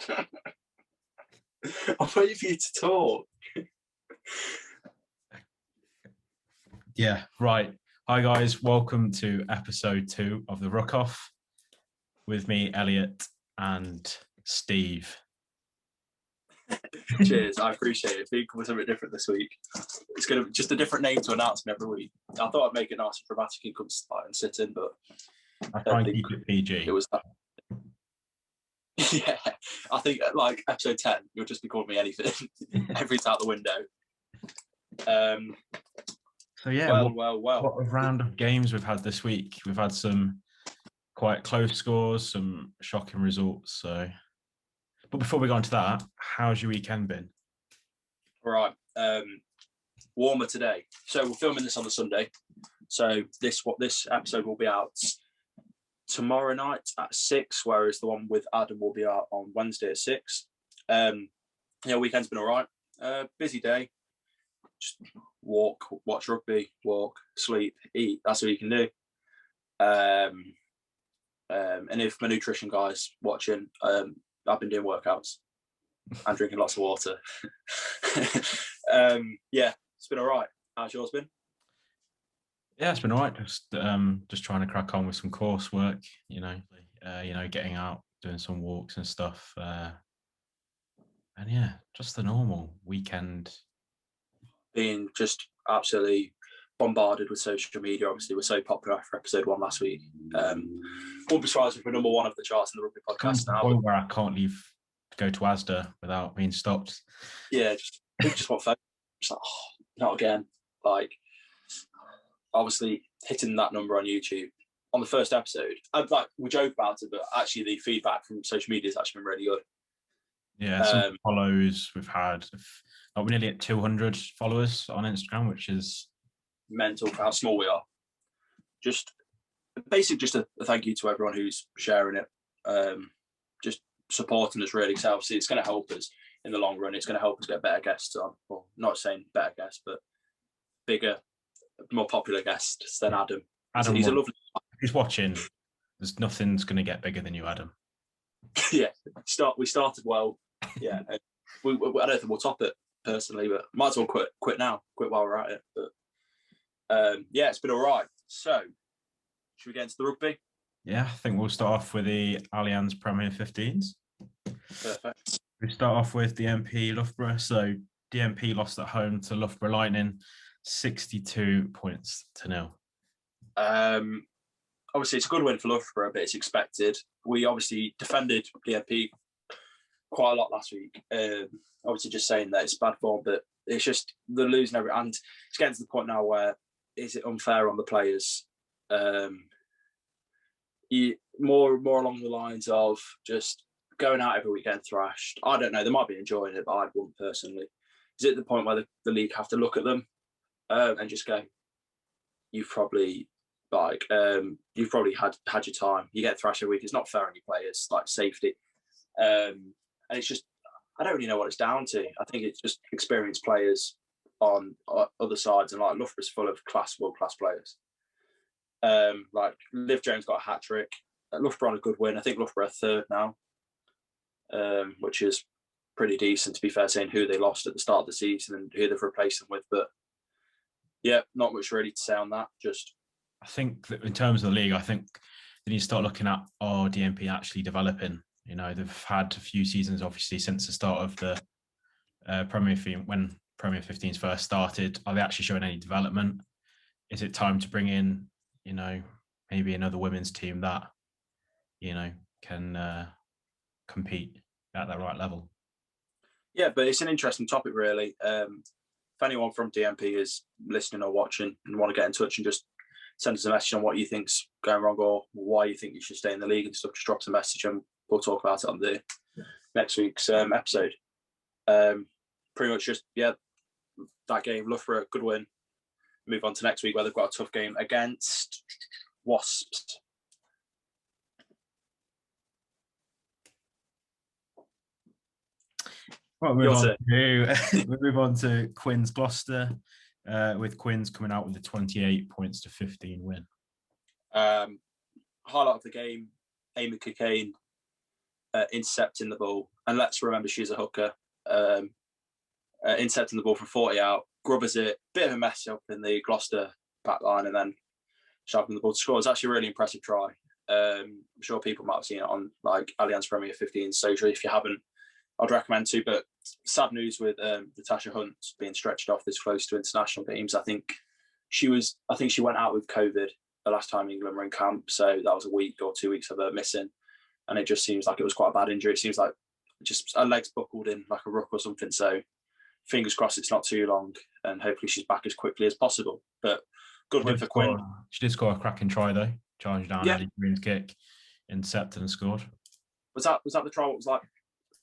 I'm waiting for you to talk. Yeah, right. Hi guys, welcome to episode 2 of the Ruck Off. With me, Elliott and Steve. Cheers, I appreciate it. Being something different this week. It's going to be just a different name to announce me every week. I thought I'd make it nice and dramatic and come start and sit in, but I try and keep it PG. It was that. Yeah, I think like episode 10, you'll just be calling me anything. Everything's out the window. So yeah, what a round of games we've had this week. We've had some quite close scores, some shocking results. So, but before we go on to that, how's your weekend been? All right, warmer today. So we're filming this on a Sunday. So this episode will be out tomorrow night at 6, whereas the one with Adam will be out on Wednesday at 6. Weekend's been all right. Busy day. Just walk, watch rugby, walk, sleep, eat. That's what you can do. And if my nutrition guy's watching, I've been doing workouts and drinking lots of water. It's been all right. How's yours been? Yeah, it's been all right. Just trying to crack on with some coursework. Getting out, doing some walks and stuff. And yeah, just the normal weekend. Being just absolutely bombarded with social media. Obviously, we're so popular after episode 1 last week. Won't be surprised if we're number 1 of the charts in the rugby podcast now. Point where I can't leave to go to Asda without being stopped. Yeah, just want photos. Just like, not again. Like, obviously, hitting that number on YouTube on the first episode. We joke about it, but actually, the feedback from social media has actually been really good. Yeah, some follows we've had. We're nearly at 200 followers on Instagram, which is mental for how small we are. Just a thank you to everyone who's sharing it, just supporting us really. So obviously it's going to help us in the long run. It's going to help us get better guests on. Well, not saying better guests, but bigger, more popular guests than Adam. He's a lovely. He's watching. There's nothing's going to get bigger than you, Adam. Yeah, we started well. Yeah, I don't think we'll top it personally, but might as well quit now. Quit while we're at it. But it's been all right. So, should we get into the rugby? Yeah, I think we'll start off with the Allianz Premier 15s. Perfect. We start off with DMP Loughborough. So, DMP lost at home to Loughborough Lightning, 62-0. Obviously, it's a good win for Loughborough, but it's expected. We obviously defended DMP quite a lot last week. Obviously, just saying that it's bad form, but it's just they're losing every. And it's getting to the point now where is it unfair on the players? More along the lines of just going out every weekend thrashed. I don't know. They might be enjoying it, but I wouldn't personally. Is it the point where the league have to look at them and just go, you've probably had your time. You get thrashed every week. It's not fair on your players, like safety. And it's just, I don't really know what it's down to. I think it's just experienced players on other sides, and like Loughborough's full of world class players. Like Liv Jones got a hat trick. Loughborough on a good win. I think Loughborough are third now, which is pretty decent, to be fair, saying who they lost at the start of the season and who they've replaced them with. But yeah, not much really to say on that. Just I think that in terms of the league, I think they need to start looking at DMP actually developing. You know, they've had a few seasons, obviously, since the start of the Premier 15, when Premier 15s first started. Are they actually showing any development? Is it time to bring in, maybe another women's team that, can compete at that right level? Yeah, but it's an interesting topic, really. If anyone from DMP is listening or watching and want to get in touch and just send us a message on what you think's going wrong or why you think you should stay in the league and stuff, just drop us a message and we'll talk about it on the next week's episode. Pretty much just, that game, Loughborough, good win. Move on to next week where they've got a tough game against Wasps. Well, we move on to Quins Gloucester, with Quins coming out with a 28 points to 15 win. Highlight of the game, Amy Cockayne intercepting the ball. And let's remember she's a hooker. Intercepting the ball from 40 out, grubbers it, bit of a mess up in the Gloucester back line, and then sharpening the ball to score. It's actually a really impressive try. I'm sure people might have seen it on like Allianz Premier 15 social. If you haven't, I'd recommend to. But sad news with Natasha Hunt being stretched off this close to international games. I think she went out with COVID the last time England were in camp, so that was a week or 2 weeks of her missing, and it just seems like it was quite a bad injury. It seems like just her legs buckled in like a ruck or something. So fingers crossed it's not too long, and hopefully she's back as quickly as possible. But good win for Quinn. She did score a cracking try though. Charged down Eddie Green's kick, intercepted and scored. Was that the try? What was like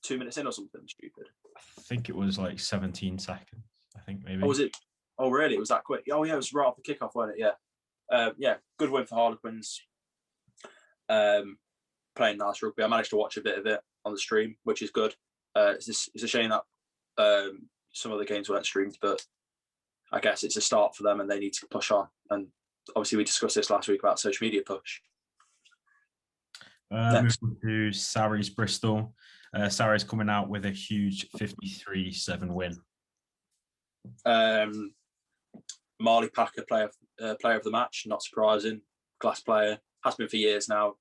2 minutes in or something stupid? I think it was like 17 seconds. I think maybe. Oh, was it? Oh, really? It was that quick? Oh, yeah, it was right off the kickoff, wasn't it? Yeah. Good win for Harlequins. Playing nice rugby. I managed to watch a bit of it on the stream, which is good. It's a shame that some of the games weren't streamed, but I guess it's a start for them and they need to push on. And obviously, we discussed this last week about social media push. Moving to Sarries Bristol. Sarries coming out with a huge 53-7 win. Marley Packer, player of the match, not surprising. Class player, has been for years now.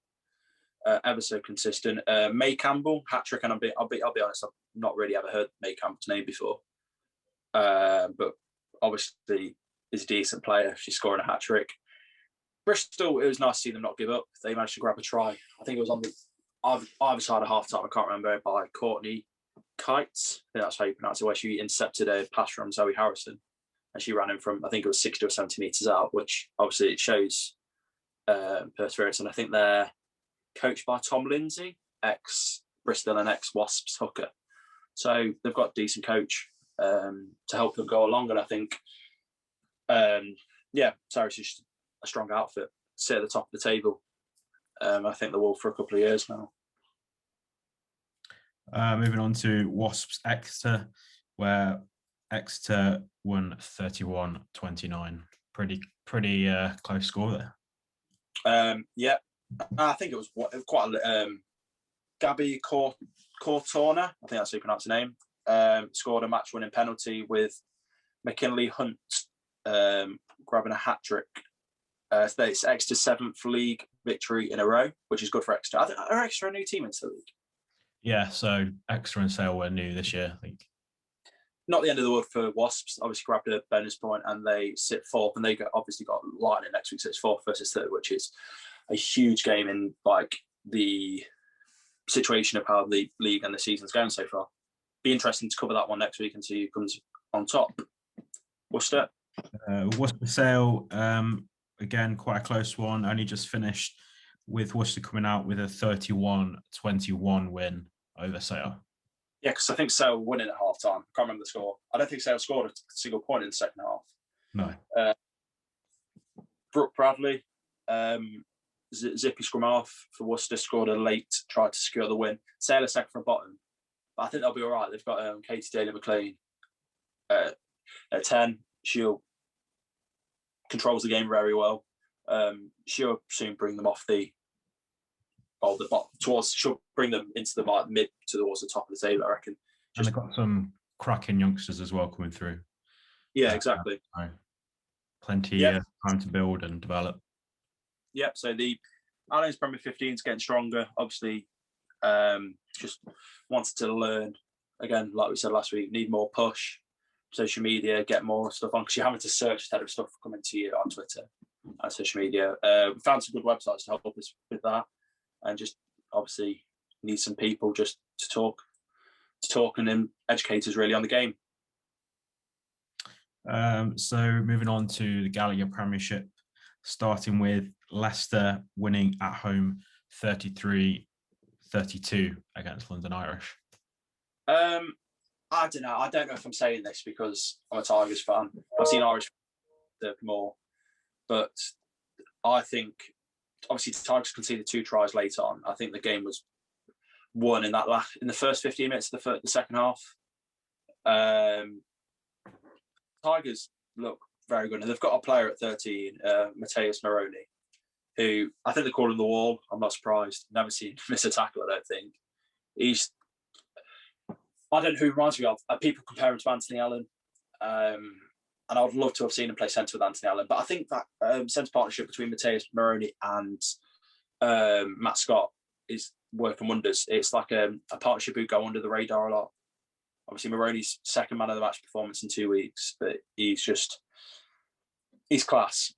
Ever so consistent. May Campbell, hat-trick, and I'll be honest, I've not really ever heard May Campbell's name before. But obviously is a decent player. She's scoring a hat-trick. Bristol, it was nice to see them not give up. They managed to grab a try. I think it was on the either side of half-time, I can't remember, by Courtney Kites. I think that's how you pronounce it, where she intercepted a pass from Zoe Harrison. And she ran in from, I think it was 60 or 70 metres out, which obviously it shows perseverance. And I think they're coached by Tom Lindsay, ex-Bristol and ex-Wasps hooker. So they've got a decent coach to help them go along. And I think, Sarries is a strong outfit, sit at the top of the table. I think they will for a couple of years now. Moving on to Wasps Exeter, where Exeter won 31-29. Pretty close score there. I think it was quite a Gabby Cortona, I think that's how you pronounce the name, scored a match-winning penalty with McKinley Hunt grabbing a hat-trick. It's Exeter's 7th league victory in a row, which is good for Exeter. Are Exeter a new team into the league? Yeah, so Exeter and Sale were new this year, I think. Not the end of the world for Wasps. Obviously grabbed a bonus point and they sit 4th, and they obviously got Lightning next week, so it's 4th versus 3rd, which is a huge game in like the situation of how the league and the season's going so far. Be interesting to cover that one next week and see who comes on top. Worcester? Worcester Sale, again, quite a close one. Only just finished with Worcester coming out with a 31-21 win over Sale. Yeah, because I think Sale won it at half time. I can't remember the score. I don't think Sale scored a single point in the second half. No. Brooke Bradley, zippy scrum half for Worcester, scored a late try to secure the win. Sale a second from bottom. But I think they'll be all right. They've got Katie Daly-McLean at 10. She'll controls the game very well. She'll soon bring them off the bottom towards. She'll bring them into the mid towards the top of the table, I reckon. And they've got some cracking youngsters as well coming through. Yeah, exactly. Plenty of time to build and develop. Yep. So the Allianz Premier 15 is getting stronger. Obviously, just wanted to learn again, like we said last week. Need more push, social media, get more stuff on, because you're having to search instead of stuff coming to you on Twitter and social media. We found some good websites to help us with that, and just obviously need some people just to talk and then educate us really on the game. So moving on to the Gallagher Premiership, starting with Leicester winning at home 33-32 against London Irish. I don't know. I don't know if I'm saying this because I'm a Tigers fan. I've seen Irish more, but I think obviously the Tigers conceded 2 tries late on. I think the game was won in the first 15 minutes of the second half. Tigers look very good, and they've got a player at 13, Mateus Moroni, who I think they call him the Wall. I'm not surprised. Never seen him miss a tackle, I don't think. He's, I don't know who he reminds me of. People compare him to Anthony Allen. And I would love to have seen him play centre with Anthony Allen. But I think that centre partnership between Matthias Moroni and Matt Scott is working wonders. It's like a partnership who go under the radar a lot. Obviously, Moroni's second man of the match performance in 2 weeks, but he's class.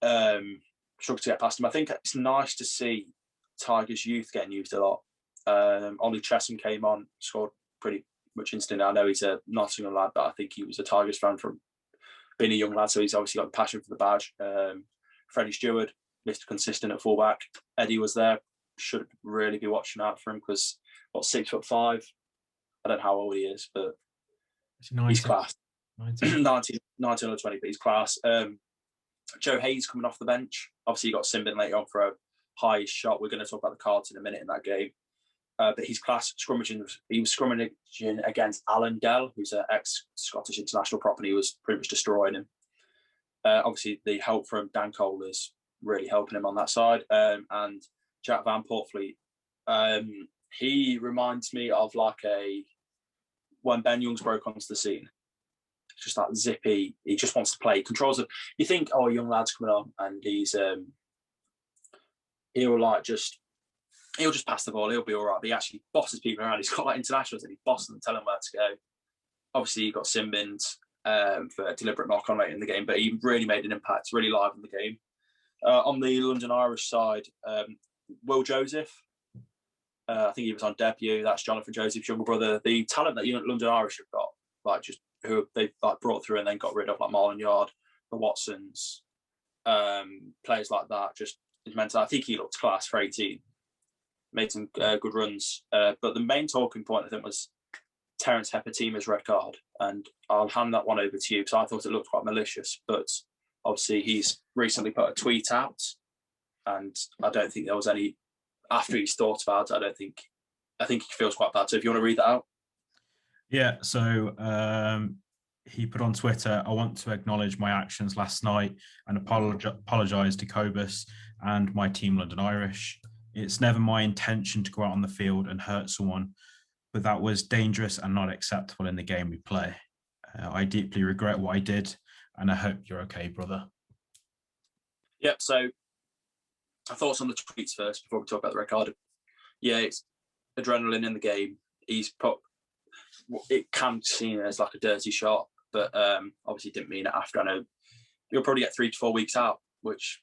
Struggle to get past him. I think it's nice to see Tigers youth getting used a lot. Ollie Chesham came on, scored pretty much instantly. I know he's a Nottingham lad, but I think he was a Tigers fan from being a young lad, so he's obviously got the passion for the badge. Freddie Stewart, Mr. Consistent at fullback. Eddie was there. Should really be watching out for him because, 6'5". I don't know how old he is, but he's class. 19 or 20, but he's class. Joe Hayes coming off the bench. Obviously, you got Simbin later on for a high shot. We're going to talk about the cards in a minute in that game. But he's class scrummaging. He was scrummaging against Alan Dell, who's an ex-Scottish international prop, and he was pretty much destroying him. Obviously, the help from Dan Cole is really helping him on that side. And Jack Van Portfleet, he reminds me of when Ben Youngs broke onto the scene. Just that zippy. He just wants to play. He controls it. You think, oh, young lad's coming on, and he'll just pass the ball. He'll be all right. But he actually bosses people around. He's got internationals, and he bosses them, tell them where to go. Obviously, you got Simbins for a deliberate knock on late in the game, but he really made an impact. Really live in the game. On the London Irish side, Will Joseph. I think he was on debut. That's Jonathan Joseph's younger brother. The talent that London Irish have got, who they've brought through and then got rid of, like Marlon Yard, the Watsons, players like that. Just is mental. I think he looked class for 18. Made some good runs. But the main talking point, I think, was Terence Hepatima's red card. And I'll hand that one over to you because I thought it looked quite malicious. But obviously, he's recently put a tweet out. And I don't think there was any, after he's thought about it, I think he feels quite bad. So if you want to read that out. Yeah, so he put on Twitter, I want to acknowledge my actions last night and apologise to Cobus and my team London Irish. It's never my intention to go out on the field and hurt someone, but that was dangerous and not acceptable in the game we play. I deeply regret what I did, and I hope you're okay, brother. Yep, so thoughts on the tweets first before we talk about the record. Yeah, it's adrenaline in the game. It can seem as like a dirty shot, but obviously didn't mean it after. I know he'll probably get 3 to 4 weeks out, which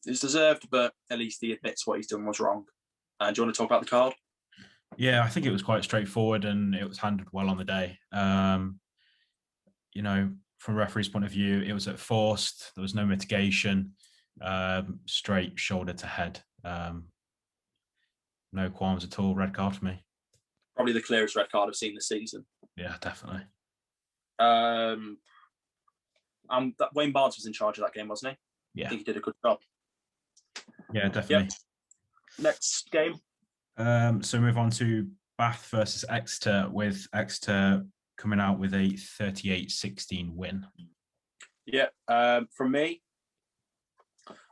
is deserved, but at least he admits what he's done was wrong. Do you want to talk about the card? Yeah, I think it was quite straightforward and it was handled well on the day. From a referee's point of view, it was at forced. There was no mitigation. Straight shoulder to head. No qualms at all. Red card for me. Probably the clearest red card I've seen this season. Yeah, definitely. Wayne Barnes was in charge of that game, wasn't he? Yeah. I think he did a good job. Yeah, definitely. Yep. Next game. So move on to Bath versus Exeter, with Exeter coming out with a 38-16 win. Yeah. From me,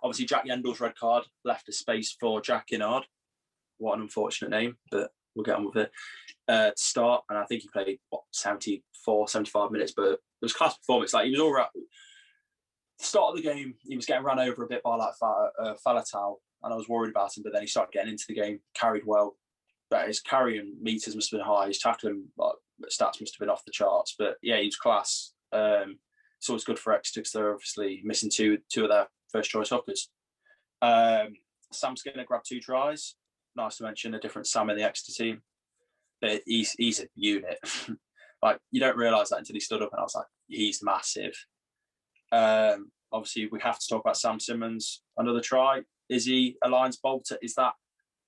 obviously Jack Yendall's red card left a space for Jack Innard. What an unfortunate name, but we'll get on with it. To start, and I think he played 75 minutes, but it was class performance. Like, he was all right. The start of the game, he was getting ran over a bit by Falatau, and I was worried about him, but then he started getting into the game, carried well. But his carrying meters must have been high. His tackling stats must have been off the charts. But yeah, he was class. It's always good for Exeter because they're obviously missing two of their first choice hookers. Sam Skinner grabbed 2 tries. Nice to mention a different Sam in the Exeter team. But he's a unit. Like, you don't realise that until he stood up, and I was like, he's massive. Obviously, we have to talk about Sam Simmons. Another try. Is he a Lions bolter? Is that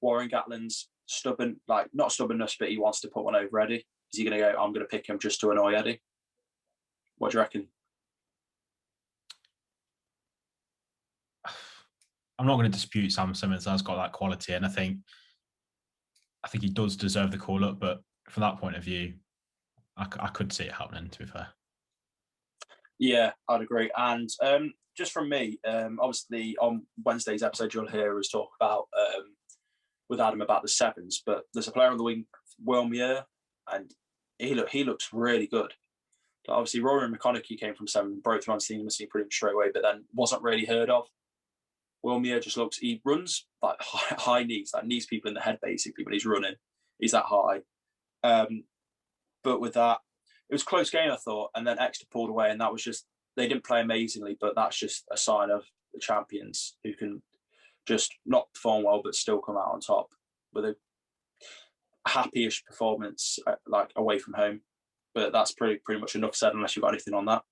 Warren Gatlin's stubborn, like, not stubbornness, but he wants to put one over Eddie? Is he going to go, I'm going to pick him just to annoy Eddie? What do you reckon? I'm not going to dispute Sam Simmons has got that quality, and I think he does deserve the call up. But from that point of view, I could see it happening, to be fair. Yeah, I'd agree. And just from me, obviously on Wednesday's episode, you'll hear us talk about with Adam about the sevens. But there's a player on the wing Wilmere, and he looks really good. But obviously, Rory McConaughey came from 7, broke through on Steam pretty much straight away, but then wasn't really heard of. Wilmere just he runs like high knees, like knees people in the head basically, but he's running. He's that high. But with that, it was a close game, I thought, and then Exeter pulled away, and that was just, they didn't play amazingly, but that's just a sign of the champions who can just not perform well, but still come out on top with a happy-ish performance, like away from home. But that's pretty much enough said, unless you've got anything on that.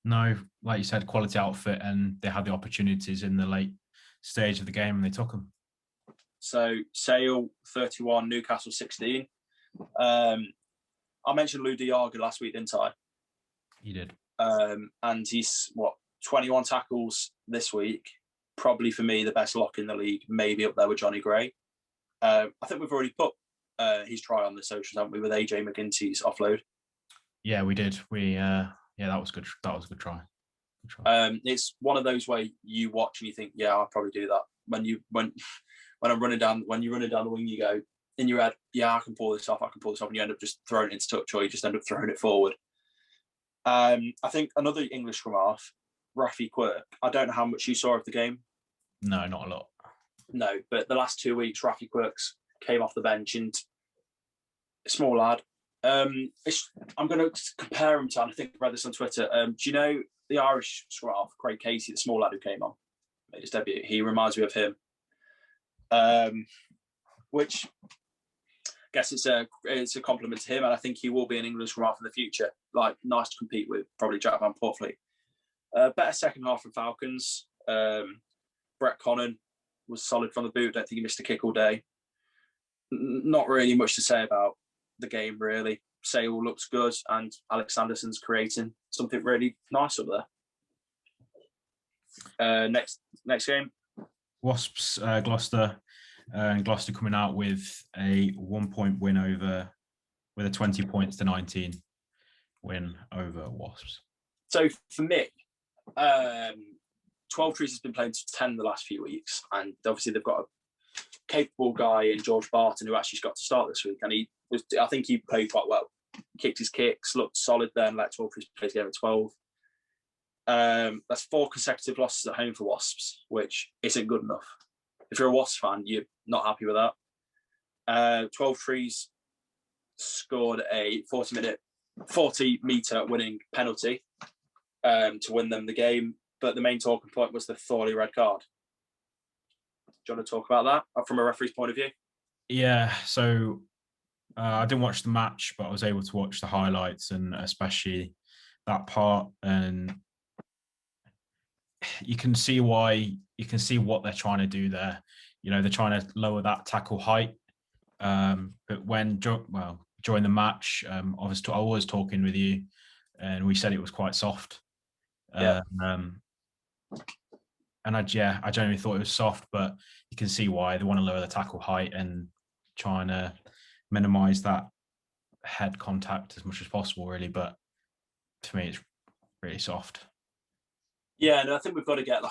No, like you said, quality outfit, and they had the opportunities in the late stage of the game, and they took them. So Sale 31, Newcastle 16. I mentioned Lou Diaga last week, didn't I? You did. And he's 21 tackles this week. Probably for me the best lock in the league. Maybe up there with Johnny Gray. I think we've already put his try on the socials, haven't we, with AJ McGinty's offload? Yeah, we did. That was good. That was a good try. It's one of those where you watch and you think, yeah, I'll probably do that. When you're running down the wing, you go in your head, yeah, I can pull this off, and you end up just throwing it into touch, or you just end up throwing it forward. I think another English scrum half, Rafi Quirk. I don't know how much you saw of the game. No, not a lot. No, but the last 2 weeks, Rafi Quirks came off the bench, and small lad. I'm going to compare him to, and I think I read this on Twitter. Do you know the Irish scrum half, Craig Casey, the small lad who came on, made his debut? He reminds me of him. Which I guess it's a compliment to him, and I think he will be an English scrum half in the future. Like, nice to compete with, probably Jack Van Portfleet. Better second half from Falcons. Brett Connon was solid from the boot. Don't think he missed a kick all day. Not really much to say about the game, really. Sale looks good, and Alex Sanderson's creating something really nice up there. Next game. Wasps, Gloucester. And Gloucester coming out with a 1-point win with a 20 points to 19 win over Wasps. So for me, 12 Trees has been playing to 10 the last few weeks, and obviously they've got a capable guy in George Barton who actually got to start this week, and I think he played quite well. Kicked his kicks, looked solid there, and let 12 Trees play together at 12. That's 4 consecutive losses at home for Wasps, which isn't good enough. If you're a Wasps fan, you're not happy with that. 12 Trees scored a 40-metre winning penalty to win them the game, but the main talking point was the Thorley red card. Do you want to talk about that from a referee's point of view? Yeah, so I didn't watch the match, but I was able to watch the highlights, and especially that part, and you can see what they're trying to do there. You know, they're trying to lower that tackle height. But during the match, I was talking with you, and we said it was quite soft. Yeah. And I genuinely thought it was soft, but you can see why they want to lower the tackle height and trying to minimise that head contact as much as possible, really. But to me, it's really soft. Yeah, no, I think we've got to get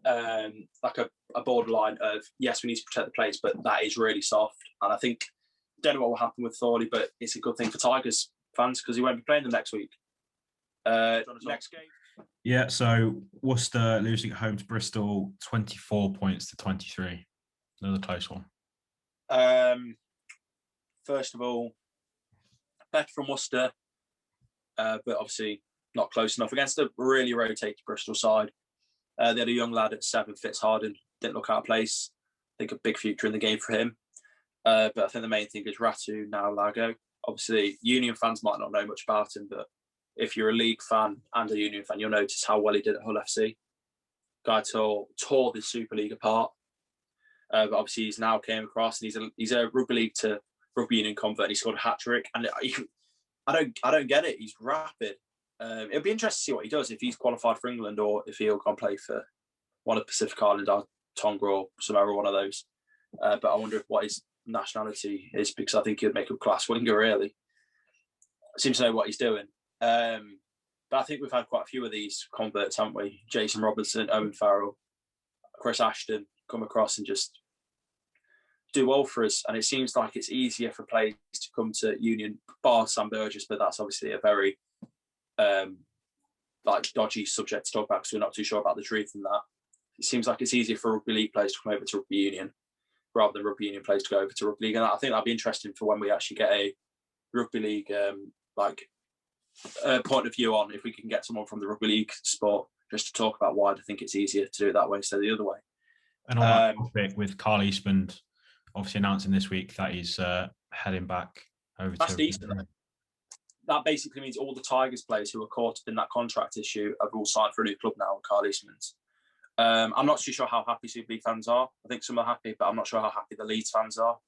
a borderline of, yes, we need to protect the players, but that is really soft. And I think, don't know what will happen with Thorley, but it's a good thing for Tigers fans because he won't be playing them next week. Next game. Yeah, so Worcester losing at home to Bristol, 24 points to 23. Another close one. First of all, better from Worcester, but obviously not close enough against a really rotated Bristol side. They had a young lad at 7, Fitzharden, didn't look out of place. I think a big future in the game for him. But I think the main thing is Ratu now Lago. Obviously, Union fans might not know much about him, but if you're a league fan and a Union fan, you'll notice how well he did at Hull FC. Guy tore the Super League apart. But obviously, he's now came across, and he's a rugby league to rugby union convert. And he scored a hat trick, and I don't get it. He's rapid. It'll be interesting to see what he does if he's qualified for England or if he'll go and play for one of the Pacific Islands, Tonga or some other one of those. But I wonder what his nationality is, because I think he'd make a class winger, really. Seems to know what he's doing. But I think we've had quite a few of these converts, haven't we? Jason Robinson, Owen Farrell, Chris Ashton come across and just do well for us. And it seems like it's easier for players to come to Union, bar Sam Burgess, but that's obviously a very like dodgy subject to talk about because we're not too sure about the truth in that. It seems like it's easier for rugby league players to come over to rugby union rather than rugby union players to go over to rugby league. And I think that'd be interesting for when we actually get a rugby league point of view on if we can get someone from the rugby league sport just to talk about why I think it's easier to do it that way instead of the other way. And on that topic, with Carl Eastman obviously announcing this week that he's heading back over That's to decent. That basically means all the Tigers players who were caught up in that contract issue have all signed for a new club now with Carl Eastman's. I'm not too sure how happy Super League fans are. I think some are happy, but I'm not sure how happy the Leeds fans are.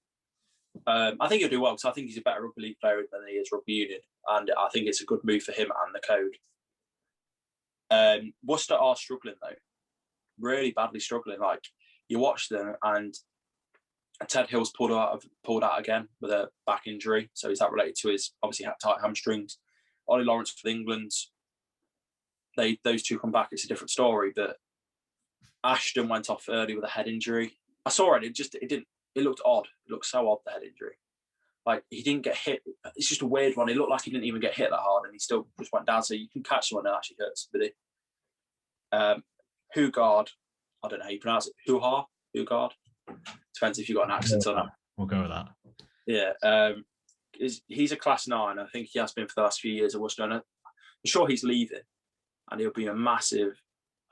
I think he'll do well because I think he's a better rugby league player than he is rugby union, and I think it's a good move for him and the code. Worcester are struggling though, really badly struggling. Like you watch them, and Ted Hill's pulled out again with a back injury. So is that related to his obviously tight hamstrings? Ollie Lawrence for England, those two come back. It's a different story. But Ashton went off early with a head injury. I saw it. It looked odd. It looked so odd, the head injury. Like he didn't get hit. It's just a weird one. It looked like he didn't even get hit that hard, and he still just went down. So you can catch someone that actually hurts somebody. HAAWK, I don't know how you pronounce it. HAAWK. Depends if you've got an accent or not. We'll go with that. Yeah. He's a class 9. I think he has been for the last few years at Worcester. I'm sure he's leaving, and he'll be a massive.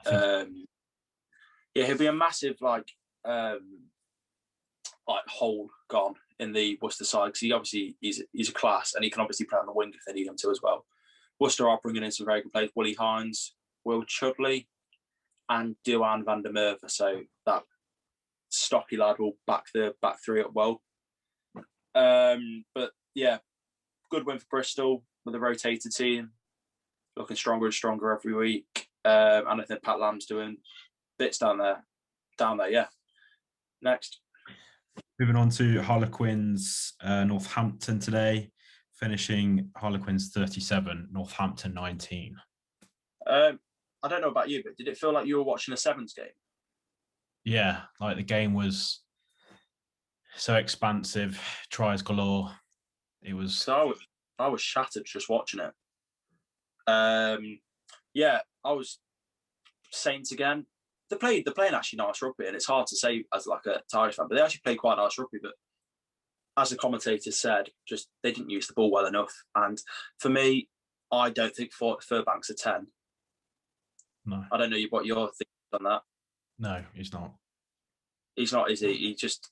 He'll be a massive hole gone in the Worcester side because he obviously he's a class, and he can obviously play on the wing if they need him to as well. Worcester are bringing in some very good players: Willie Hines, Will Chudley, and Duan van der Merwe. So that stocky lad will back the back three up well. But yeah, good win for Bristol with a rotated team, looking stronger and stronger every week. And I think Pat Lamb's doing bits down there. Yeah. Next. Moving on to Harlequins, Northampton today, finishing Harlequins 37, Northampton 19. I don't know about you, but did it feel like you were watching a Sevens game? Yeah, like the game was so expansive, tries galore. It was. So I was shattered just watching it. Yeah, I was Saints again. They're playing actually nice rugby, and it's hard to say as like a Irish fan, but they actually play quite nice rugby. But as the commentator said, just they didn't use the ball well enough. And for me, I don't think Furbank's a 10. No, I don't know what your thinking on that. No, he's not. He's not, is he? He just.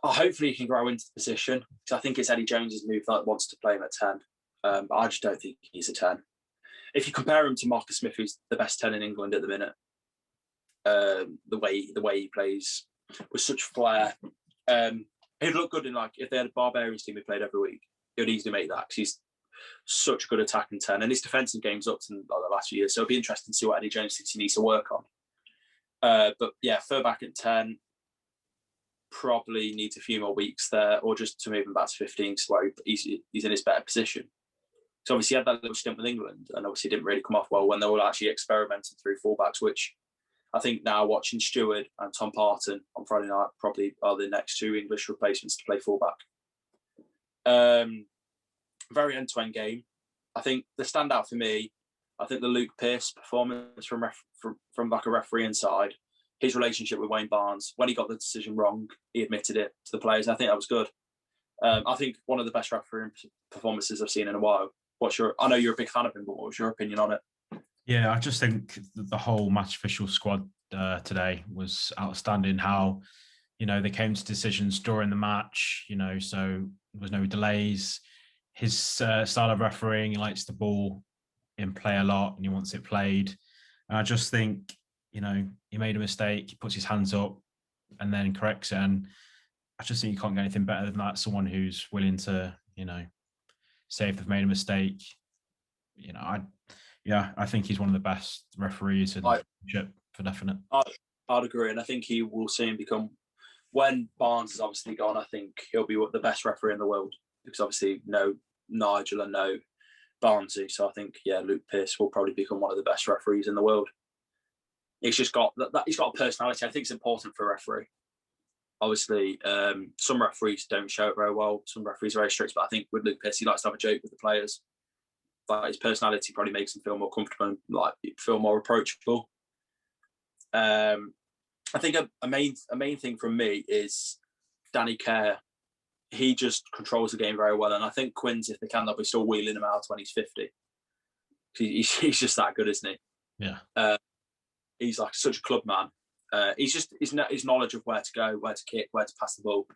Hopefully, he can grow into the position because I think it's Eddie Jones's move that wants to play him at 10. But I just don't think he's a 10. If you compare him to Marcus Smith, who's the best 10 in England at the minute, the way he plays with such flair, he'd look good in if they had a Barbarians team who played every week. He would easily make that because he's such a good attacking 10, and his defensive game's up to the last few years. So it'll be interesting to see what Eddie Jones thinks he needs to work on. But yeah, Furback at 10 probably needs a few more weeks there, or just to move him back to 15, where he's in his better position. So obviously he had that little stint with England, and obviously didn't really come off well when they were actually experimenting through fullbacks, which I think now watching Stewart and Tom Parton on Friday night probably are the next two English replacements to play fullback. Very end-to-end game. I think the standout for me, I think the Luke Pearce performance from like a referee inside, his relationship with Wayne Barnes. When he got the decision wrong, he admitted it to the players. I think that was good. I think one of the best refereeing performances I've seen in a while. I know you're a big fan of him, but what was your opinion on it? Yeah, I just think the whole match official squad today was outstanding. How, they came to decisions during the match, so there was no delays. His style of refereeing, he likes the ball in play a lot and he wants it played. And I just think, he made a mistake, he puts his hands up and then corrects it. And I just think you can't get anything better than that. Someone who's willing to, say if they've made a mistake. I think he's one of the best referees in the championship for definite. I'd agree, and I think he will soon become. When Barnes is obviously gone, I think he'll be the best referee in the world because obviously no Nigel and no Barnesy. So I think Luke Pearce will probably become one of the best referees in the world. He's just got that. He's got a personality. I think it's important for a referee. Obviously, some referees don't show it very well. Some referees are very strict, but I think with Luke Pierce, he likes to have a joke with the players. But his personality probably makes him feel more comfortable and like feel more approachable. I think a main thing from me is Danny Kerr. He just controls the game very well, and I think Quins, if they can, they'll be still wheeling him out when he's 50. He's just that good, isn't he? Yeah. He's like such a club man. He's just his knowledge of where to go, where to kick, where to pass the ball.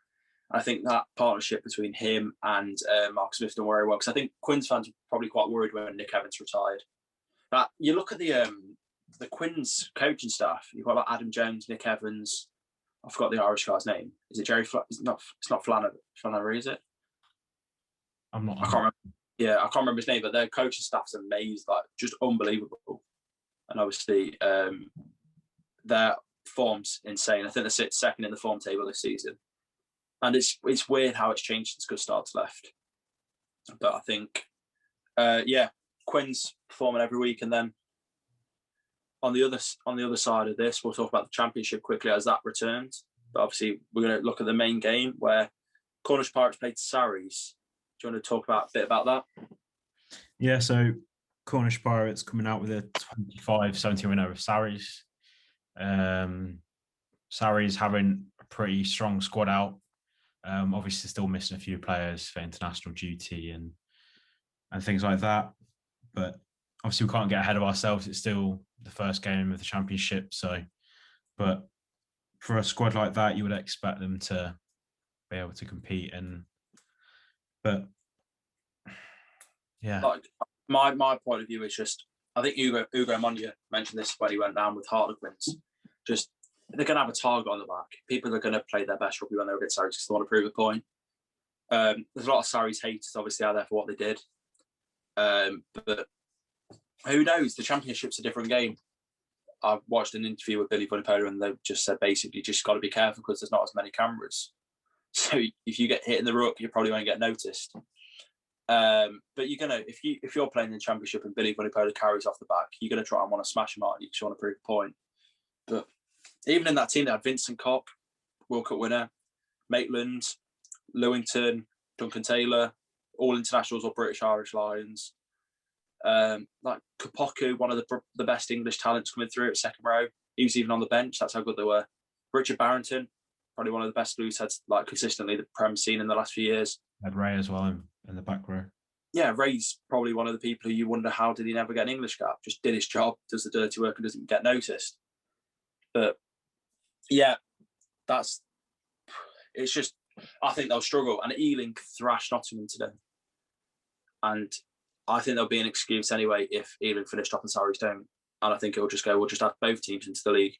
I think that partnership between him and Mark Smith done very well, because I think Quins fans were probably quite worried when Nick Evans retired. But you look at the Quins coaching staff. You've got like Adam Jones, Nick Evans. I forgot the Irish guy's name. Is it Jerry? It's not Flannery, is it? I can't remember. Yeah, I can't remember his name, but their coaching staff's amazing, like just unbelievable. And obviously, their form's insane. I think they sit second in the form table this season. And it's weird how it's changed since Gustard's left. But I think, Quinn's performing every week. And then on the other side of this, we'll talk about the championship quickly as that returns. But obviously, we're going to look at the main game where Cornish Pirates played Sarries. Do you want to talk a bit about that? Yeah, so Cornish Pirates coming out with a 25-17 win over Sarries. Sarries having a pretty strong squad out. Obviously still missing a few players for international duty and things like that. But obviously we can't get ahead of ourselves. It's still the first game of the championship. But for a squad like that, you would expect them to be able to compete. But yeah. Like my point of view is just, I think Ugo Mondia mentioned this when he went down with Harlequins. Just, they're going to have a target on the back. People are going to play their best rugby when they're against Sarries because they want to prove a point. There's a lot of Sarries haters obviously out there for what they did. But who knows? The championship's a different game. I watched an interview with Billy Vunipola and they just said basically just got to be careful because there's not as many cameras. So if you get hit in the ruck, you probably won't get noticed. But you're gonna, if you're playing in the championship and Billy Vunipola carries off the back, you're gonna try and want to smash him out. You just want to prove a point. But even in that team, they had Vincent Kopp, World Cup winner, Maitland, Lewington, Duncan Taylor, all internationals or British Irish Lions. Like Kapoku, one of the best English talents coming through at second row. He was even on the bench. That's how good they were. Richard Barrington, probably one of the best loose heads, like consistently the Prem seen in the last few years. Had Ray as well in the back row. Yeah, Ray's probably one of the people who you wonder how did he never get an English cap? Just did his job, does the dirty work and doesn't get noticed. But yeah, it's just, I think they'll struggle. And Ealing thrashed Nottingham today. And I think there'll be an excuse anyway if Ealing finished off and Sarries don't. And I think it'll just go, we'll just add both teams into the league.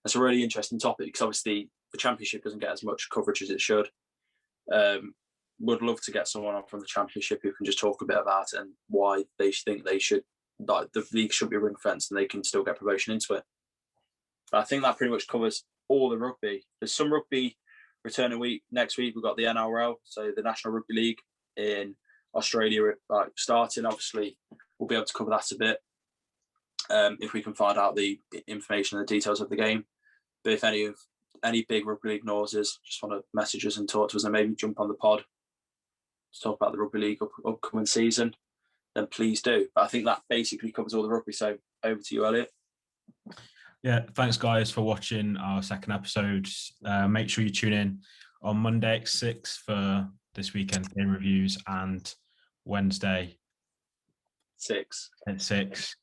That's a really interesting topic because obviously the championship doesn't get as much coverage as it should. Would love to get someone on from the championship who can just talk a bit about it and why they think they should, like the league should be ring fenced and they can still get promotion into it. But I think that pretty much covers all the rugby. There's some rugby returning next week. We've got the NRL, so the National Rugby League in Australia starting. Obviously, we'll be able to cover that a bit if we can find out the information and the details of the game. But if any big rugby league knows us, just want to message us and talk to us and maybe jump on the pod to talk about the rugby league upcoming season, then please do. But I think that basically covers all the rugby. So over to you, Elliott. Yeah, thanks guys for watching our second episode. Make sure you tune in on Monday at 6 for this weekend game reviews and Wednesday 6 at 6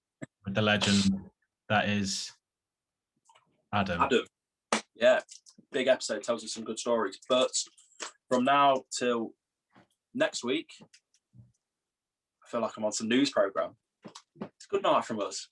with the legend that is Adam. Yeah, big episode, tells us some good stories. But from now till next week, I feel like I'm on some news programme. It's good night from us.